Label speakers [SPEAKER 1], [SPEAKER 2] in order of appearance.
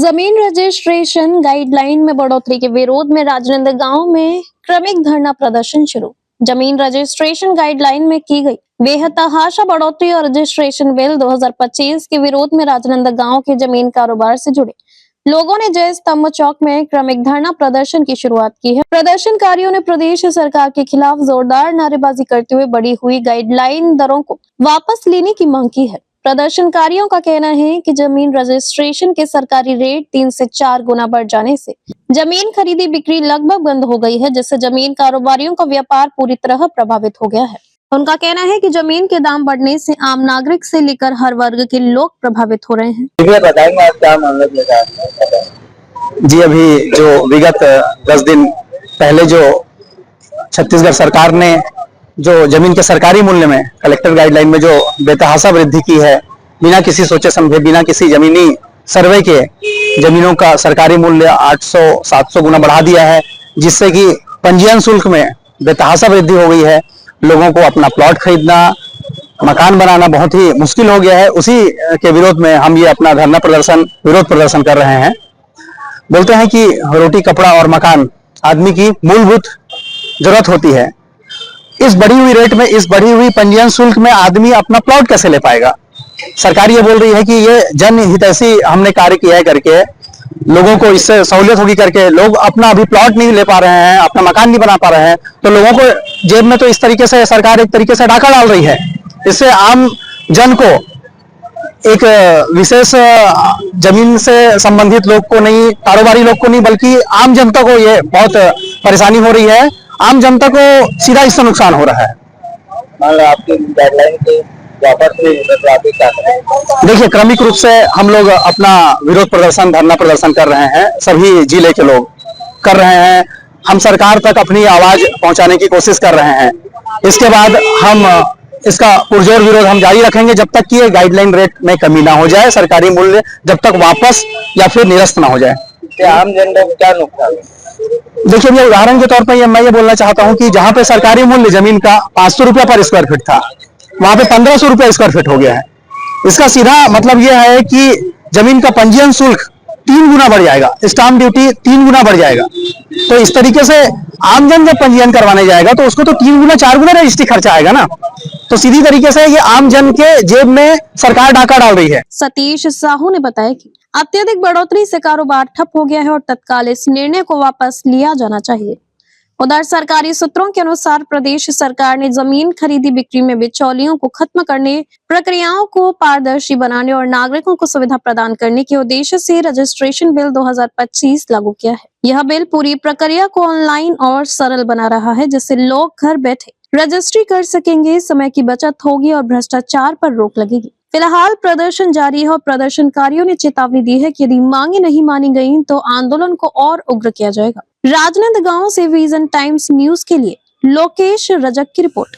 [SPEAKER 1] जमीन registration guideline में बढ़ोतरी के विरोध में राजनांदगांव में क्रमिक धरना प्रदर्शन शुरू। जमीन रजिस्ट्रेशन गाइडलाइन में की गई बेतहाशा बढ़ोतरी और रजिस्ट्रेशन बिल 2025 के विरोध में राजनांदगांव के जमीन कारोबार से जुड़े लोगों ने जय स्तंभ चौक में क्रमिक धरना प्रदर्शन की शुरुआत की है। प्रदर्शनकारियों ने प्रदेश सरकार के खिलाफ जोरदार नारेबाजी करते हुए बढ़ी हुई गाइडलाइन दरों को वापस लेने की मांग की है। प्रदर्शनकारियों का कहना है कि जमीन रजिस्ट्रेशन के सरकारी रेट 3 से 4 गुना बढ़ जाने से जमीन खरीदी बिक्री लगभग बंद हो गई है, जिससे जमीन कारोबारियों का व्यापार पूरी तरह प्रभावित हो गया है। उनका कहना है कि जमीन के दाम बढ़ने से आम नागरिक से लेकर हर वर्ग के लोग प्रभावित हो रहे हैं।
[SPEAKER 2] बताएंगे आप क्या मामला जी? अभी जो विगत 10 दिन पहले जो छत्तीसगढ़ सरकार ने जो जमीन के सरकारी मूल्य में कलेक्टर गाइडलाइन में जो बेतहाशा वृद्धि की है, बिना किसी सोचे समझे, बिना किसी जमीनी सर्वे के जमीनों का सरकारी मूल्य 800-700 गुना बढ़ा दिया है, जिससे कि पंजीयन शुल्क में बेतहाशा वृद्धि हो गई है। लोगों को अपना प्लॉट खरीदना, मकान बनाना बहुत ही मुश्किल हो गया है। उसी के विरोध में हम ये अपना धरना प्रदर्शन, विरोध प्रदर्शन कर रहे हैं। बोलते हैं कि रोटी, कपड़ा और मकान आदमी की मूलभूत जरूरत होती है। इस बढ़ी हुई रेट में, इस बढ़ी हुई पंजीयन शुल्क में आदमी अपना प्लॉट कैसे ले पाएगा? सरकार ये बोल रही है कि ये जनहितैषी हमने कार्य किया है करके, लोगों को इससे सहूलियत होगी करके लोग अपना अभी प्लॉट नहीं ले पा रहे हैं, अपना मकान नहीं बना पा रहे हैं, तो लोगों को जेब में तो इस तरीके से सरकार एक तरीके से डाका डाल रही है। इससे आम जन को, एक विशेष जमीन से संबंधित लोग को नहीं, कारोबारी लोग को नहीं, बल्कि आम जनता को ये बहुत परेशानी हो रही है। आम जनता को सीधा इससे नुकसान हो रहा है। आपकी गाइडलाइन के वापस देखिए, क्रमिक रूप से हम लोग अपना विरोध प्रदर्शन, धरना प्रदर्शन कर रहे हैं। सभी जिले के लोग कर रहे हैं। हम सरकार तक अपनी आवाज पहुंचाने की कोशिश कर रहे हैं। इसके बाद हम इसका पुरजोर विरोध हम जारी रखेंगे जब तक कि गाइडलाइन रेट में कमी ना हो जाए, सरकारी मूल्य जब तक वापस या फिर निरस्त ना हो जाए। आम जनता को क्या नुकसान? देखिए, ये उदाहरण के तौर पर मैं ये बोलना चाहता हूं कि जहां पे सरकारी मूल्य जमीन का 500 रुपया पर स्क्वायर फीट था, वहां पे 1500 रुपया स्क्वायर फीट हो गया है। इसका सीधा मतलब यह है कि जमीन का पंजीयन शुल्क 3 गुना बढ़ जाएगा, स्टाम्प ड्यूटी 3 गुना बढ़ जाएगा। तो इस तरीके से आमजन जब पंजीयन करवाने जाएगा तो उसको तो 3 गुना 4 गुना रजिस्ट्री खर्चा आएगा ना। तो सीधी तरीके से ये आम जन के जेब में सरकार डाका डाल रही है।
[SPEAKER 1] सतीश साहू ने बताया कि अत्यधिक बढ़ोतरी से कारोबार ठप हो गया है और तत्काल इस निर्णय को वापस लिया जाना चाहिए। उधर सरकारी सूत्रों के अनुसार प्रदेश सरकार ने जमीन खरीदी बिक्री में बिचौलियों को खत्म करने, प्रक्रियाओं को पारदर्शी बनाने और नागरिकों को सुविधा प्रदान करने के उद्देश्य से रजिस्ट्रेशन बिल 2025 लागू किया है। यह बिल पूरी प्रक्रिया को ऑनलाइन और सरल बना रहा है, जिससे लोग घर बैठे रजिस्ट्री कर सकेंगे, समय की बचत होगी और भ्रष्टाचार पर रोक लगेगी। फिलहाल प्रदर्शन जारी है और प्रदर्शनकारियों ने चेतावनी दी है कि यदि मांगे नहीं मानी गई तो आंदोलन को और उग्र किया जाएगा। राजनांदगांव से विजन टाइम्स न्यूज के लिए लोकेश रजक की रिपोर्ट।